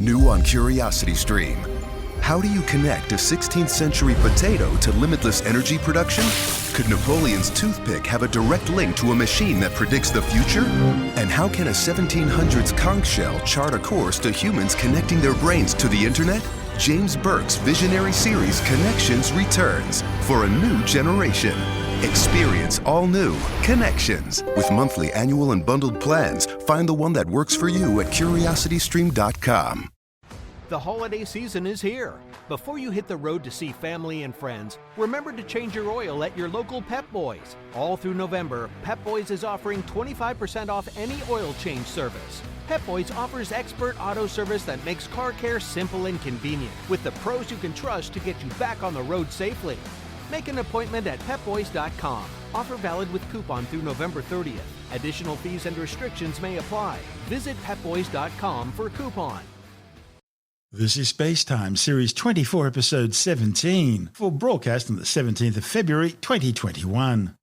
New on CuriosityStream. How do you connect a 16th century potato to limitless energy production? Could Napoleon's toothpick have a direct link to a machine that predicts the future? And how can a 1700s conch shell chart a course to humans connecting their brains to the internet? James Burke's visionary series Connections returns for a new generation. Experience all new Connections. With monthly, annual, and bundled plans, find the one that works for you at curiositystream.com. The holiday season is here. Before you hit the road to see family and friends, remember to change your oil at your local Pep Boys. All through November, Pep Boys is offering 25% off any oil change service. Pep Boys offers expert auto service that makes car care simple and convenient, with the pros you can trust to get you back on the road safely. Make an appointment at pepboys.com. Offer valid with coupon through November 30th. Additional fees and restrictions may apply. Visit pepboys.com for coupon. This is SpaceTime, Series 24, Episode 17, for broadcast on the 17th of February 2021.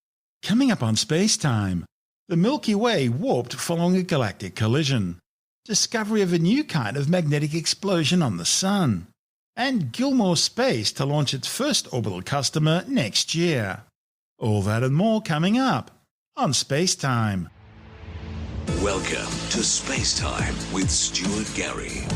Coming up on SpaceTime, the Milky Way warped following a galactic collision, discovery of a new kind of magnetic explosion on the Sun, and Gilmour Space to launch its first orbital customer next year. All that and more coming up on SpaceTime. Welcome to SpaceTime with Stuart Gary.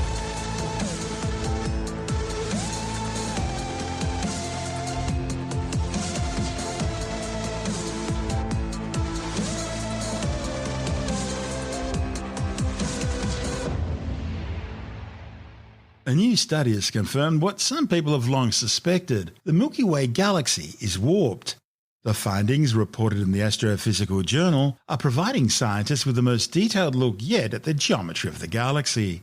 A new study has confirmed what some people have long suspected. The Milky Way galaxy is warped. The findings, reported in the Astrophysical Journal, are providing scientists with the most detailed look yet at the geometry of the galaxy.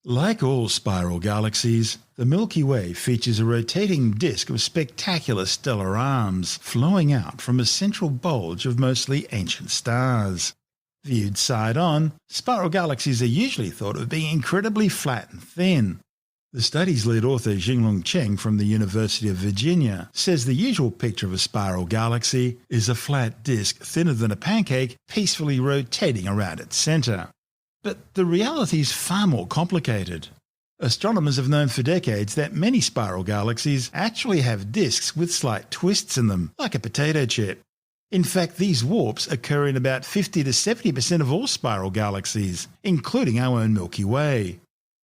Like all spiral galaxies, the Milky Way features a rotating disk of spectacular stellar arms flowing out from a central bulge of mostly ancient stars. Viewed side-on, spiral galaxies are usually thought of being incredibly flat and thin. The study's lead author Jinglong Cheng from the University of Virginia says the usual picture of a spiral galaxy is a flat disk thinner than a pancake peacefully rotating around its centre. But the reality is far more complicated. Astronomers have known for decades that many spiral galaxies actually have disks with slight twists in them, like a potato chip. In fact, these warps occur in about 50 to 70% of all spiral galaxies, including our own Milky Way.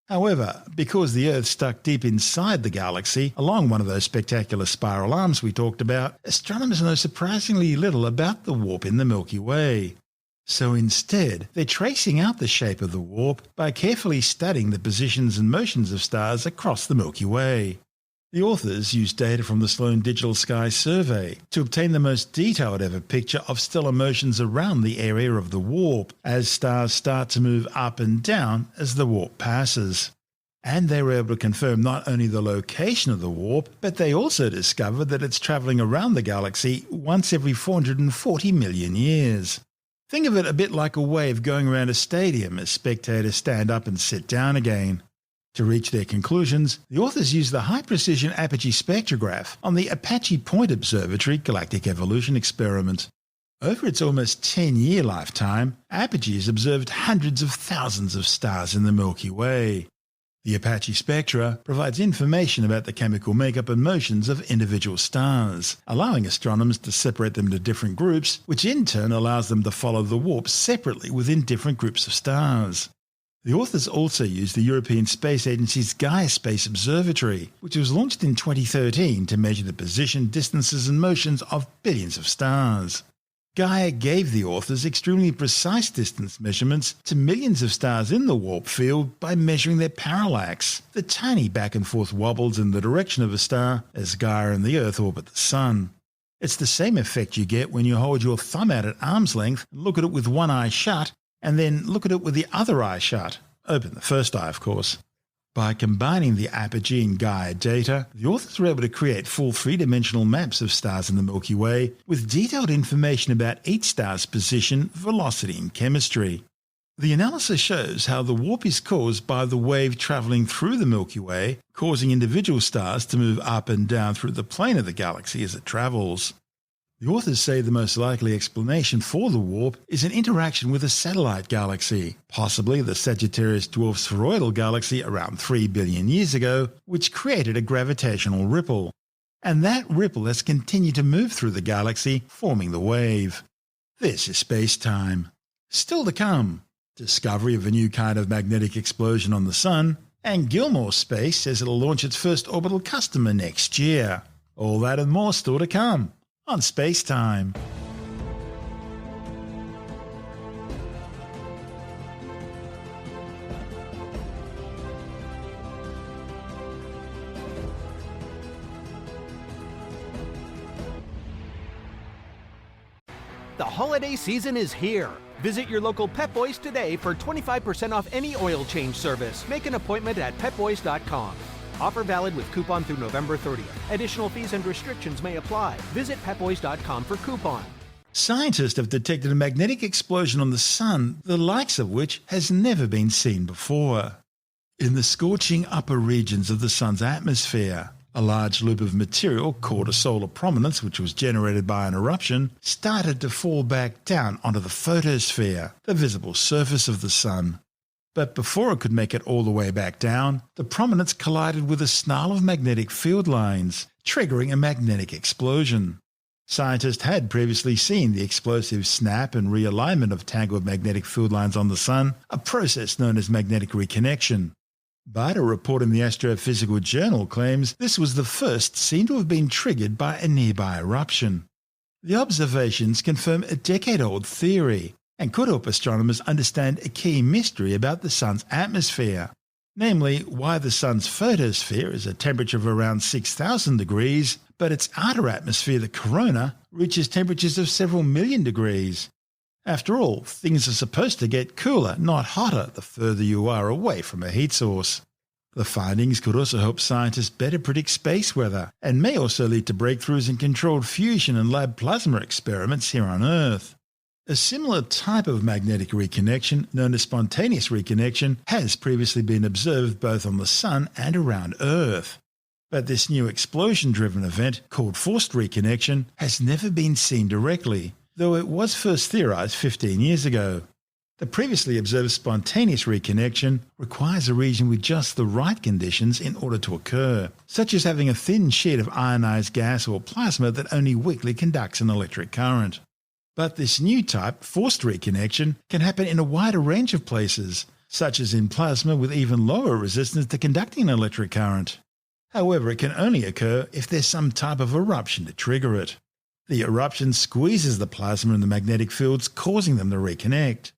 However, because the Earth's stuck deep inside the galaxy, along one of those spectacular spiral arms we talked about, astronomers know surprisingly little about the warp in the Milky Way. So instead, they're tracing out the shape of the warp by carefully studying the positions and motions of stars across the Milky Way. The authors used data from the Sloan Digital Sky Survey to obtain the most detailed ever picture of stellar motions around the area of the warp as stars start to move up and down as the warp passes. And they were able to confirm not only the location of the warp, but they also discovered that it's travelling around the galaxy once every 440 million years. Think of it a bit like a wave going around a stadium as spectators stand up and sit down again. To reach their conclusions, the authors used the high-precision apogee spectrograph on the Apache Point Observatory Galactic Evolution Experiment. Over its almost 10-year lifetime, Apogee has observed hundreds of thousands of stars in the Milky Way. The Apache spectra provides information about the chemical makeup and motions of individual stars, allowing astronomers to separate them into different groups, which in turn allows them to follow the warp separately within different groups of stars. The authors also used the European Space Agency's Gaia Space Observatory, which was launched in 2013 to measure the position, distances and motions of billions of stars. Gaia gave the authors extremely precise distance measurements to millions of stars in the warp field by measuring their parallax, the tiny back and forth wobbles in the direction of a star as Gaia and the Earth orbit the Sun. It's the same effect you get when you hold your thumb out at arm's length, look at it with one eye shut, and then look at it with the other eye shut. Open the first eye, of course. By combining the Apogee and Gaia data, the authors were able to create full three-dimensional maps of stars in the Milky Way with detailed information about each star's position, velocity and chemistry. The analysis shows how the warp is caused by the wave travelling through the Milky Way, causing individual stars to move up and down through the plane of the galaxy as it travels. The authors say the most likely explanation for the warp is an interaction with a satellite galaxy, possibly the Sagittarius dwarf spheroidal galaxy around 3 billion years ago, which created a gravitational ripple. And that ripple has continued to move through the galaxy, forming the wave. This is SpaceTime. Still to come, discovery of a new kind of magnetic explosion on the Sun, and Gilmour Space says it'll launch its first orbital customer next year. All that and more still to come on SpaceTime. The holiday season is here. Visit your local Pep Boys today for 25% off any oil change service. Make an appointment at petboys.com. Offer valid with coupon through November 30th. Additional fees and restrictions may apply. Visit petboys.com for coupon. Scientists have detected a magnetic explosion on the Sun, the likes of which has never been seen before. In the scorching upper regions of the Sun's atmosphere, a large loop of material called a solar prominence, which was generated by an eruption, started to fall back down onto the photosphere, the visible surface of the Sun. But before it could make it all the way back down, the prominence collided with a snarl of magnetic field lines, triggering a magnetic explosion. Scientists had previously seen the explosive snap and realignment of tangled magnetic field lines on the Sun, a process known as magnetic reconnection. But a report in the Astrophysical Journal claims this was the first seen to have been triggered by a nearby eruption. The observations confirm a decade-old theory and could help astronomers understand a key mystery about the Sun's atmosphere, namely why the Sun's photosphere is a temperature of around 6,000 degrees, but its outer atmosphere, the corona, reaches temperatures of several million degrees. After all, things are supposed to get cooler, not hotter, the further you are away from a heat source. The findings could also help scientists better predict space weather, and may also lead to breakthroughs in controlled fusion and lab plasma experiments here on Earth. A similar type of magnetic reconnection, known as spontaneous reconnection, has previously been observed both on the Sun and around Earth. But this new explosion-driven event, called forced reconnection, has never been seen directly, though it was first theorized 15 years ago. The previously observed spontaneous reconnection requires a region with just the right conditions in order to occur, such as having a thin sheet of ionized gas or plasma that only weakly conducts an electric current. But this new type, forced reconnection, can happen in a wider range of places, such as in plasma with even lower resistance to conducting an electric current. However, it can only occur if there's some type of eruption to trigger it. The eruption squeezes the plasma and the magnetic fields, causing them to reconnect.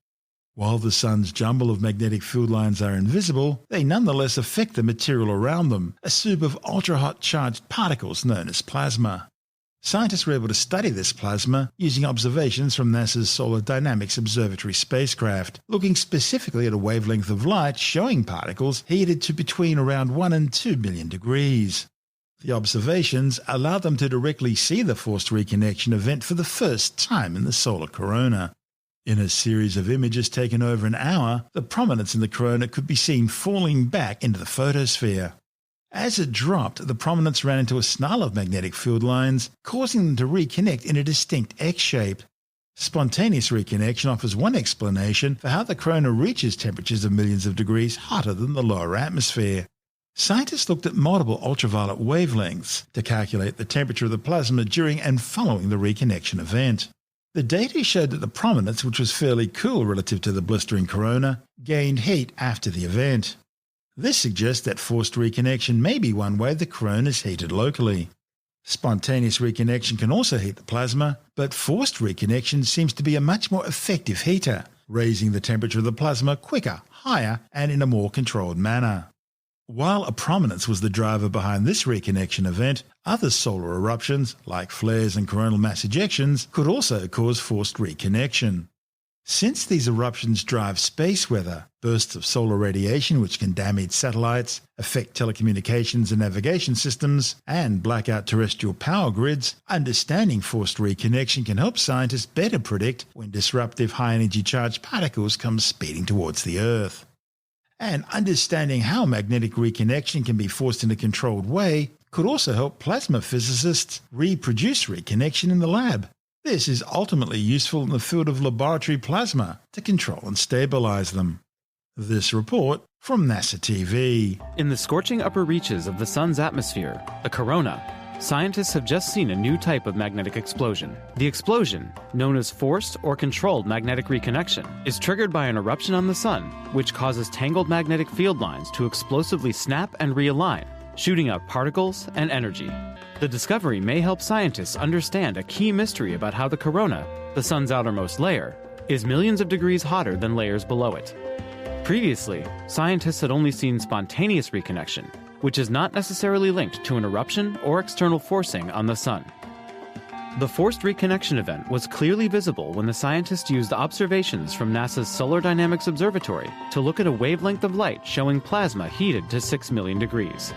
While the Sun's jumble of magnetic field lines are invisible, they nonetheless affect the material around them, a soup of ultra-hot charged particles known as plasma. Scientists were able to study this plasma using observations from NASA's Solar Dynamics Observatory spacecraft, looking specifically at a wavelength of light showing particles heated to between around 1 and 2 million degrees. The observations allowed them to directly see the forced reconnection event for the first time in the solar corona. In a series of images taken over an hour, the prominence in the corona could be seen falling back into the photosphere. As it dropped, the prominence ran into a snarl of magnetic field lines, causing them to reconnect in a distinct X-shape. Spontaneous reconnection offers one explanation for how the corona reaches temperatures of millions of degrees hotter than the lower atmosphere. Scientists looked at multiple ultraviolet wavelengths to calculate the temperature of the plasma during and following the reconnection event. The data showed that the prominence, which was fairly cool relative to the blistering corona, gained heat after the event. This suggests that forced reconnection may be one way the corona is heated locally. Spontaneous reconnection can also heat the plasma, but forced reconnection seems to be a much more effective heater, raising the temperature of the plasma quicker, higher, and in a more controlled manner. While a prominence was the driver behind this reconnection event, other solar eruptions, like flares and coronal mass ejections, could also cause forced reconnection. Since these eruptions drive space weather, bursts of solar radiation which can damage satellites, affect telecommunications and navigation systems, and black out terrestrial power grids, understanding forced reconnection can help scientists better predict when disruptive high-energy charged particles come speeding towards the Earth. And understanding how magnetic reconnection can be forced in a controlled way could also help plasma physicists reproduce reconnection in the lab. This is ultimately useful in the field of laboratory plasma to control and stabilize them. This report from NASA TV. In the scorching upper reaches of the Sun's atmosphere, the corona, scientists have just seen a new type of magnetic explosion. The explosion, known as forced or controlled magnetic reconnection, is triggered by an eruption on the Sun, which causes tangled magnetic field lines to explosively snap and realign, shooting out particles and energy. The discovery may help scientists understand a key mystery about how the corona, the Sun's outermost layer, is millions of degrees hotter than layers below it. Previously, scientists had only seen spontaneous reconnection, which is not necessarily linked to an eruption or external forcing on the Sun. The forced reconnection event was clearly visible when the scientists used observations from NASA's Solar Dynamics Observatory to look at a wavelength of light showing plasma heated to 6 million degrees.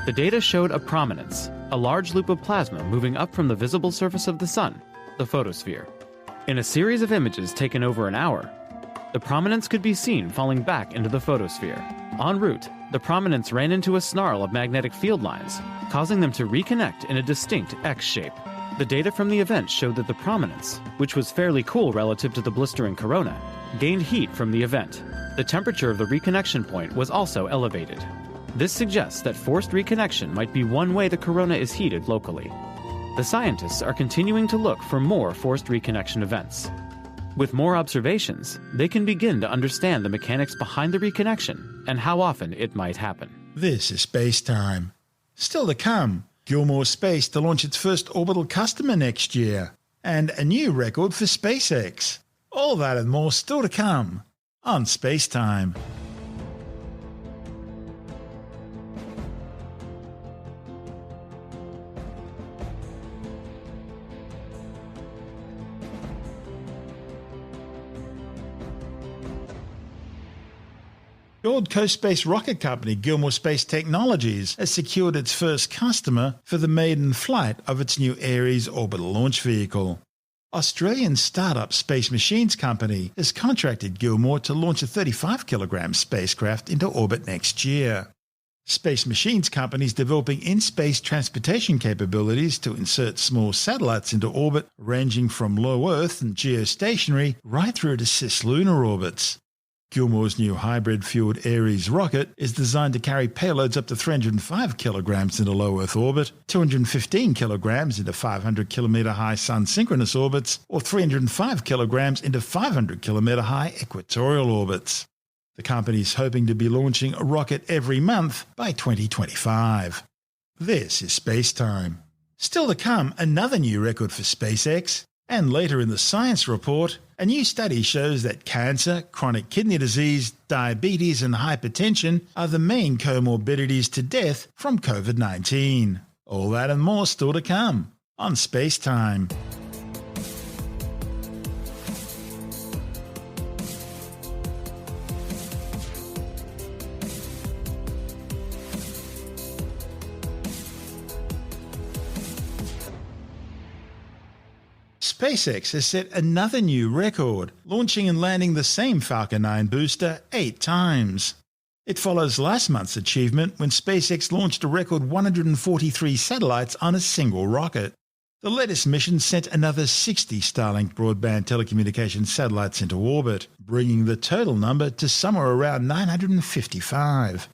The data showed a prominence, a large loop of plasma moving up from the visible surface of the Sun, the photosphere. In a series of images taken over an hour, the prominence could be seen falling back into the photosphere. En route, the prominence ran into a snarl of magnetic field lines, causing them to reconnect in a distinct X shape. The data from the event showed that the prominence, which was fairly cool relative to the blistering corona, gained heat from the event. The temperature of the reconnection point was also elevated. This suggests that forced reconnection might be one way the corona is heated locally. The scientists are continuing to look for more forced reconnection events. With more observations, they can begin to understand the mechanics behind the reconnection and how often it might happen. This is SpaceTime. Still to come, Gilmour Space to launch its first orbital customer next year, and a new record for SpaceX. All that and more still to come on SpaceTime. Gold Coast-based rocket company Gilmour Space Technologies has secured its first customer for the maiden flight of its new Eris orbital launch vehicle. Australian startup Space Machines Company has contracted Gilmour to launch a 35-kilogram spacecraft into orbit next year. Space Machines Company is developing in-space transportation capabilities to insert small satellites into orbit ranging from low Earth and geostationary right through to cislunar orbits. Gilmour's new hybrid-fueled Eris rocket is designed to carry payloads up to 305 kilograms into low Earth orbit, 215 kilograms into 500-kilometre-high sun-synchronous orbits, or 305 kilograms into 500-kilometre-high equatorial orbits. The company is hoping to be launching a rocket every month by 2025. This is SpaceTime. Still to come, another new record for SpaceX. And later in the science report, a new study shows that cancer, chronic kidney disease, diabetes and hypertension are the main comorbidities to death from COVID-19. All that and more still to come on SpaceTime. SpaceX has set another new record, launching and landing the same Falcon 9 booster 8 times. It follows last month's achievement when SpaceX launched a record 143 satellites on a single rocket. The latest mission sent another 60 Starlink broadband telecommunications satellites into orbit, bringing the total number to somewhere around 955.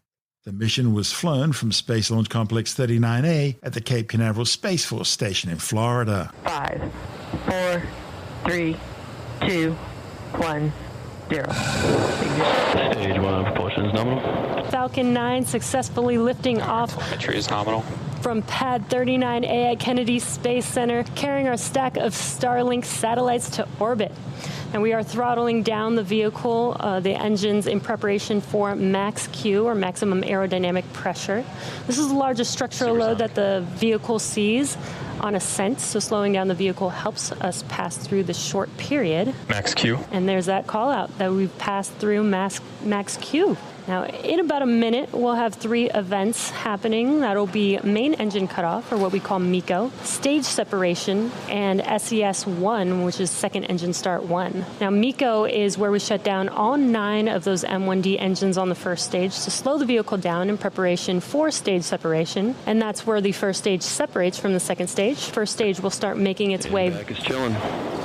The mission was flown from Space Launch Complex 39A at the Cape Canaveral Space Force Station in Florida. 5, 4, 3, 2, 1, 0. Stage 1 propulsion is nominal. Falcon 9 successfully lifting off Telemetry is nominal. from Pad 39A at Kennedy Space Center, carrying our stack of Starlink satellites to orbit. And we are throttling down the vehicle, the engines, in preparation for max Q, or maximum aerodynamic pressure. This is the largest structural load that the vehicle sees on ascent, so slowing down the vehicle helps us pass through the short period. Max Q. And there's that call out that we've passed through max Q. Now, in about a minute, we'll have 3 events happening. That'll be main engine cutoff, or what we call MECO, stage separation, and SES-1, which is second engine start 1. Now, MECO is where we shut down all 9 of those M1D engines on the first stage to slow the vehicle down in preparation for stage separation, and that's where the first stage separates from the second stage. First stage will start making its way... Back is chilling.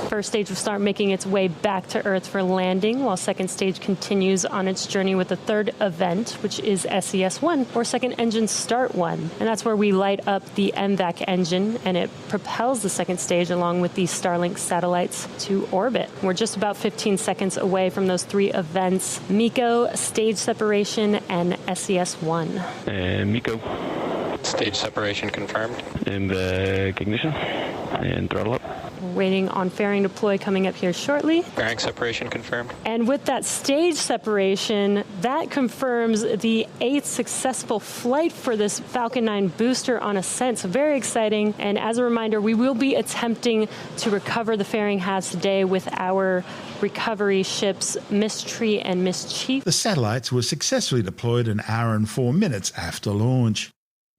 First stage will start making its way back to Earth for landing, while second stage continues on its journey with the third event, which is SES-1, or second engine start 1. And that's where we light up the MVAC engine, and it propels the second stage along with the Starlink satellites to orbit. We're just about 15 seconds away from those 3 events: MECO, stage separation, and SES-1. And MECO. Stage separation confirmed. And ignition. And throttle up. We're waiting on fairing deploy coming up here shortly. Fairing separation confirmed. And with that stage separation, that confirms the 8th successful flight for this Falcon 9 booster on ascent. So very exciting. And as a reminder, we will be attempting to recover the fairing halves today with our recovery ships Mystery and Mischief. The satellites were successfully deployed an hour and 4 minutes after launch.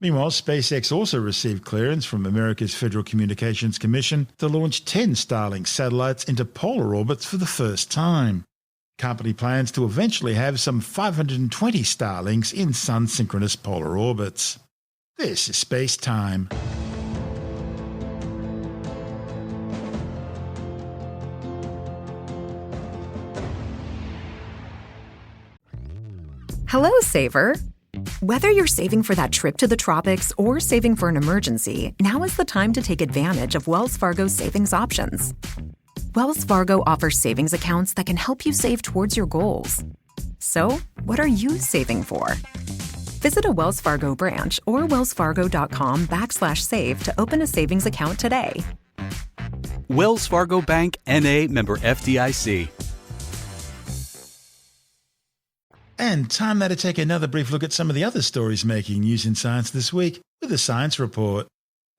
Meanwhile, SpaceX also received clearance from America's Federal Communications Commission to launch 10 Starlink satellites into polar orbits for the first time. The company plans to eventually have some 520 Starlinks in sun-synchronous polar orbits. This is SpaceTime. Hello, Saver. Whether you're saving for that trip to the tropics or saving for an emergency, now is the time to take advantage of Wells Fargo's savings options. Wells Fargo offers savings accounts that can help you save towards your goals. So, what are you saving for? Visit a Wells Fargo branch or wellsfargo.com/save to open a savings account today. Wells Fargo Bank, N.A., member FDIC. And time now to take another brief look at some of the other stories making news in science this week with a science report.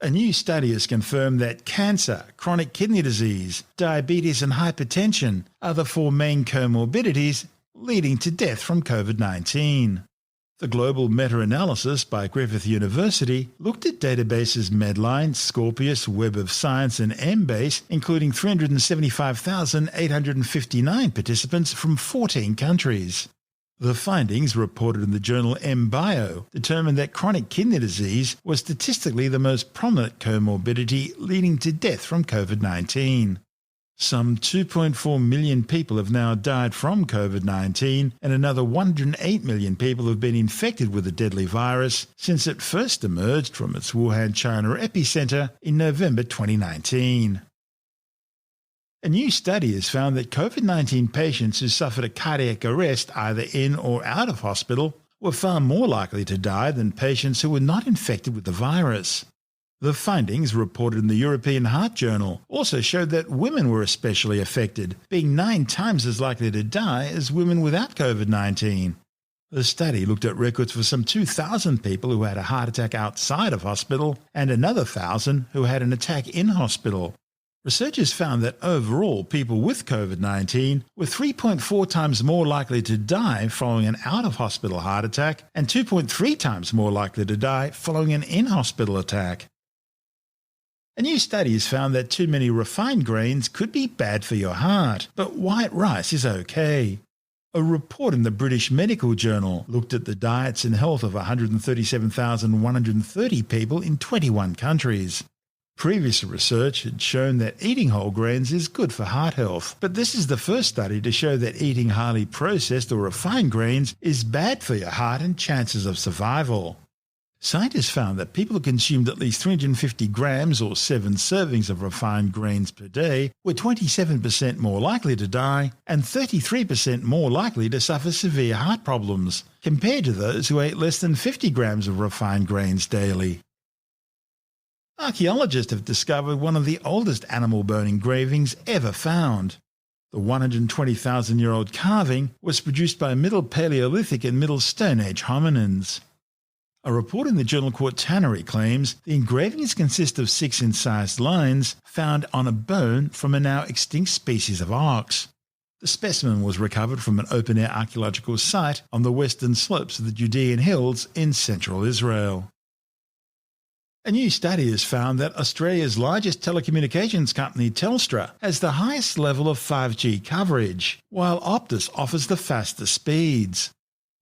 A new study has confirmed that cancer, chronic kidney disease, diabetes and hypertension are the 4 main comorbidities leading to death from COVID-19. The global meta-analysis by Griffith University looked at databases Medline, Scorpius, Web of Science and Embase, including 375,859 participants from 14 countries. The findings, reported in the journal MBio, determined that chronic kidney disease was statistically the most prominent comorbidity leading to death from COVID-19. Some 2.4 million people have now died from COVID-19, and another 108 million people have been infected with the deadly virus since it first emerged from its Wuhan, China epicenter in November 2019. A new study has found that COVID-19 patients who suffered a cardiac arrest either in or out of hospital were far more likely to die than patients who were not infected with the virus. The findings, reported in the European Heart Journal, also showed that women were especially affected, being 9 times as likely to die as women without COVID-19. The study looked at records for some 2,000 people who had a heart attack outside of hospital and another 1,000 who had an attack in hospital. Researchers found that overall, people with COVID-19 were 3.4 times more likely to die following an out-of-hospital heart attack and 2.3 times more likely to die following an in-hospital attack. A new study has found that too many refined grains could be bad for your heart, but white rice is okay. A report in the British Medical Journal looked at the diets and health of 137,130 people in 21 countries. Previous research had shown that eating whole grains is good for heart health, but this is the first study to show that eating highly processed or refined grains is bad for your heart and chances of survival. Scientists found that people who consumed at least 350 grams or 7 servings of refined grains per day were 27% more likely to die and 33% more likely to suffer severe heart problems, compared to those who ate less than 50 grams of refined grains daily. Archaeologists have discovered one of the oldest animal bone engravings ever found. The 120,000-year-old carving was produced by Middle Paleolithic and Middle Stone Age hominins. A report in the journal Quaternary claims the engravings consist of 6 incised lines found on a bone from a now extinct species of ox. The specimen was recovered from an open-air archaeological site on the western slopes of the Judean Hills in central Israel. A new study has found that Australia's largest telecommunications company, Telstra, has the highest level of 5G coverage, while Optus offers the fastest speeds.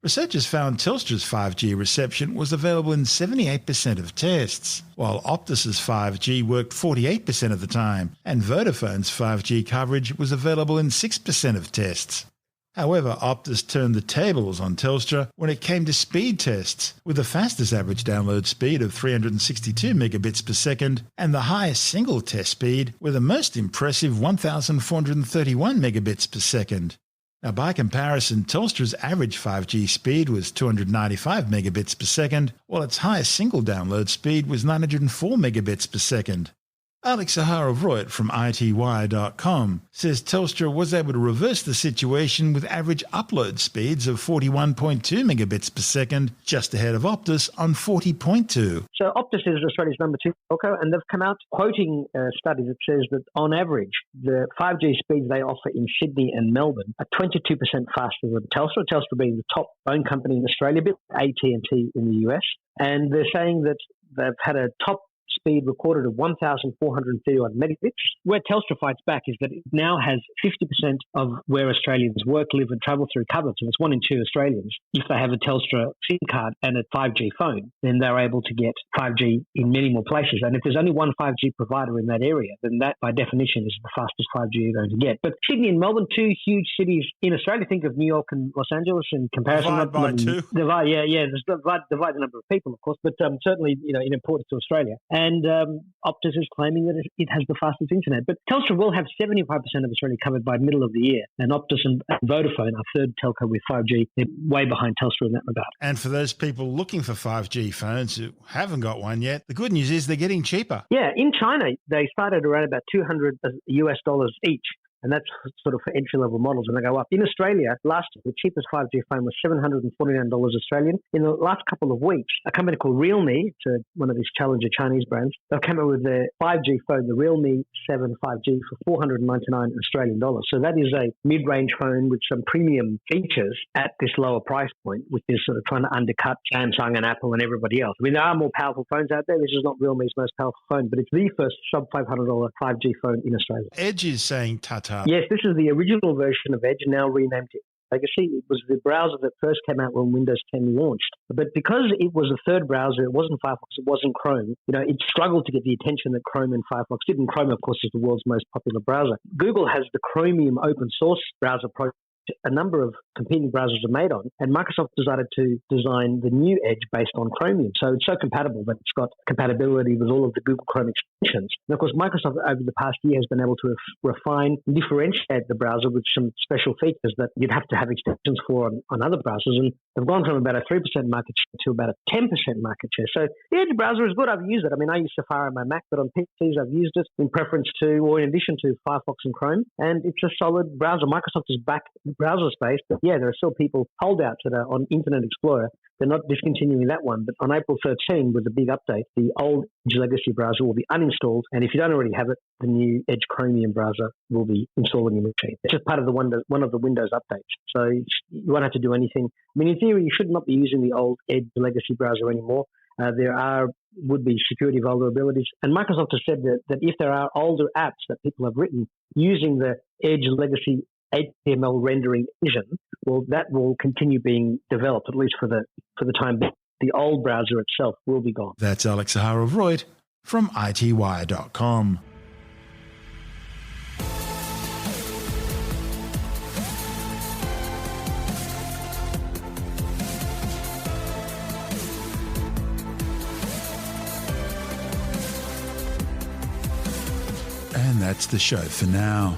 Researchers found Telstra's 5G reception was available in 78% of tests, while Optus's 5G worked 48% of the time, and Vodafone's 5G coverage was available in 6% of tests. However, Optus turned the tables on Telstra when it came to speed tests, with the fastest average download speed of 362 megabits per second and the highest single test speed with a most impressive 1,431 megabits per second. Now, by comparison, Telstra's average 5G speed was 295 megabits per second, while its highest single download speed was 904 megabits per second. Alex Zaharov-Reut from ITWire.com says Telstra was able to reverse the situation with average upload speeds of 41.2 megabits per second, just ahead of Optus on 40.2. So Optus is Australia's number 2 telco, and they've come out quoting a study that says that on average, the 5G speeds they offer in Sydney and Melbourne are 22% faster than Telstra, Telstra being the top phone company in Australia, a bit AT&T in the US. And they're saying that they've had a top speed recorded of 1,431 megabits. Where Telstra fights back is that it now has 50% of where Australians work, live and travel through covered. So it's 1 in 2 Australians. If they have a Telstra SIM card and a 5G phone, then they're able to get 5G in many more places. And if there's only one 5G provider in that area, then that by definition is the fastest 5G you're going to get. But Sydney and Melbourne, 2 huge cities in Australia. Think of New York and Los Angeles in comparison. Divide by 2. Divide the number of people, of course, but certainly, in importance to Australia. And Optus is claiming that it has the fastest internet. But Telstra will have 75% of Australia covered by middle of the year. And Optus and Vodafone, our third telco with 5G, they're way behind Telstra in that regard. And for those people looking for 5G phones who haven't got one yet, the good news is they're getting cheaper. Yeah, in China, they started around about $200 each. And that's sort of for entry-level models, and they go up. In Australia, last year, the cheapest 5G phone was $749 Australian. In the last couple of weeks, a company called Realme, it's one of these challenger Chinese brands, they've come out with their 5G phone, the Realme 7 5G, for $499 Australian dollars. So that is a mid-range phone with some premium features at this lower price point, with this sort of trying to undercut Samsung and Apple and everybody else. I mean, there are more powerful phones out there. This is not Realme's most powerful phone, but it's the first sub-$500 5G phone in Australia. Edge is saying ta-ta. Yes, this is the original version of Edge, now renamed Legacy. It was the browser that first came out when Windows 10 launched. But because it was a third browser, it wasn't Firefox, it wasn't Chrome, it struggled to get the attention that Chrome and Firefox did. And Chrome, of course, is the world's most popular browser. Google has the Chromium open source browser project a number of competing browsers are made on, and Microsoft decided to design the new Edge based on Chromium. So it's so compatible that it's got compatibility with all of the Google Chrome extensions. And of course, Microsoft over the past year has been able to refine and differentiate the browser with some special features that you'd have to have extensions for on other browsers. And they've gone from about a 3% market share to about a 10% market share. So the Edge browser is good. I've used it. I mean, I use Safari on my Mac, but on PCs I've used it in preference to, or in addition to, Firefox and Chrome. And it's a solid browser. Microsoft is back in browser space, but yeah, there are still people, holdouts that are on Internet Explorer. They're not discontinuing that one. But on April 13, with the big update, the old Edge Legacy browser will be uninstalled. And if you don't already have it, the new Edge Chromium browser will be installed on your machine. It's just part of one of the Windows updates. So you won't have to do anything. I mean, in theory, you should not be using the old Edge Legacy browser anymore. There would be security vulnerabilities. And Microsoft has said that if there are older apps that people have written using the Edge Legacy HTML rendering engine, well, that will continue being developed, at least for the time being. The old browser itself will be gone. That's Alex Zaharov-Reut from ITWire.com. And that's the show for now.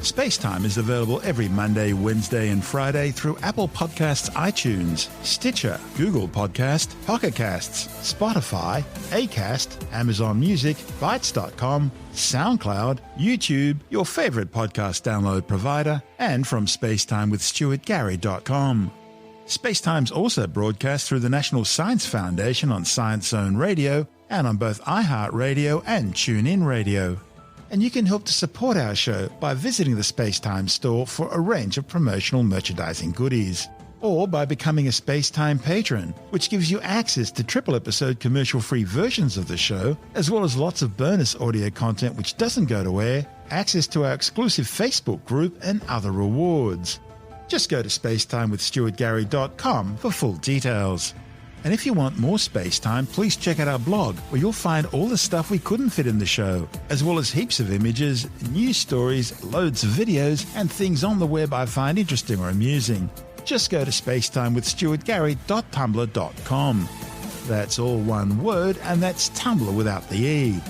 SpaceTime is available every Monday, Wednesday and Friday through Apple Podcasts, iTunes, Stitcher, Google Podcast, Pocket Casts, Spotify, Acast, Amazon Music, Bytes.com, SoundCloud, YouTube, your favourite podcast download provider, and from spacetimewithstuartgary.com. SpaceTime's also broadcast through the National Science Foundation on Science Zone Radio and on both iHeartRadio and TuneIn Radio. And you can help to support our show by visiting the SpaceTime store for a range of promotional merchandising goodies. Or by becoming a SpaceTime patron, which gives you access to triple episode commercial-free versions of the show, as well as lots of bonus audio content which doesn't go to air, access to our exclusive Facebook group, and other rewards. Just go to spacetimewithstuartgary.com for full details. And if you want more SpaceTime, please check out our blog, where you'll find all the stuff we couldn't fit in the show, as well as heaps of images, news stories, loads of videos, and things on the web I find interesting or amusing. Just go to spacetimewithstuartgary.tumblr.com. That's all one word, and that's Tumblr without the E.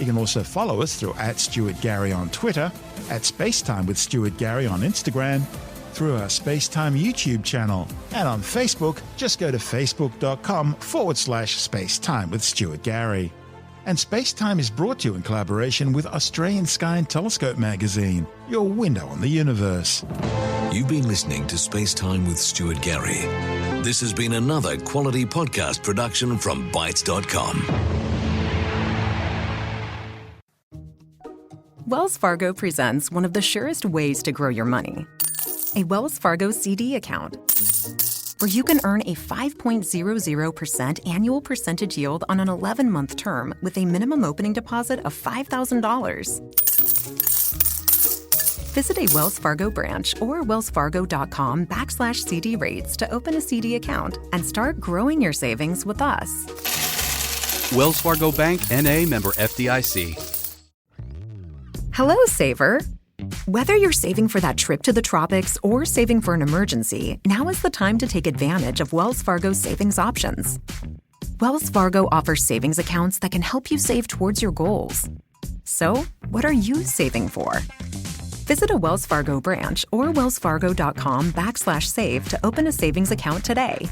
You can also follow us through @StuartGary on Twitter, @SpaceTimeWithStuartGary on Instagram, through our SpaceTime YouTube channel, and on Facebook, just go to facebook.com/SpaceTime with Stuart Gary. And SpaceTime is brought to you in collaboration with Australian Sky and Telescope magazine, your window on the universe. You've been listening to SpaceTime with Stuart Gary. This has been another quality podcast production from Bytes.com. Wells Fargo presents one of the surest ways to grow your money. A Wells Fargo CD account, where you can earn a 5.00% annual percentage yield on an 11-month term with a minimum opening deposit of $5,000. Visit a Wells Fargo branch or wellsfargo.com/CD rates to open a CD account and start growing your savings with us. Wells Fargo Bank, N.A., member FDIC. Hello, saver. Whether you're saving for that trip to the tropics or saving for an emergency, now is the time to take advantage of Wells Fargo's savings options. Wells Fargo offers savings accounts that can help you save towards your goals. So, what are you saving for? Visit a Wells Fargo branch or wellsfargo.com/save to open a savings account today.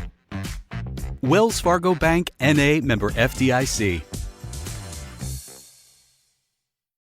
Wells Fargo Bank, N.A., member FDIC.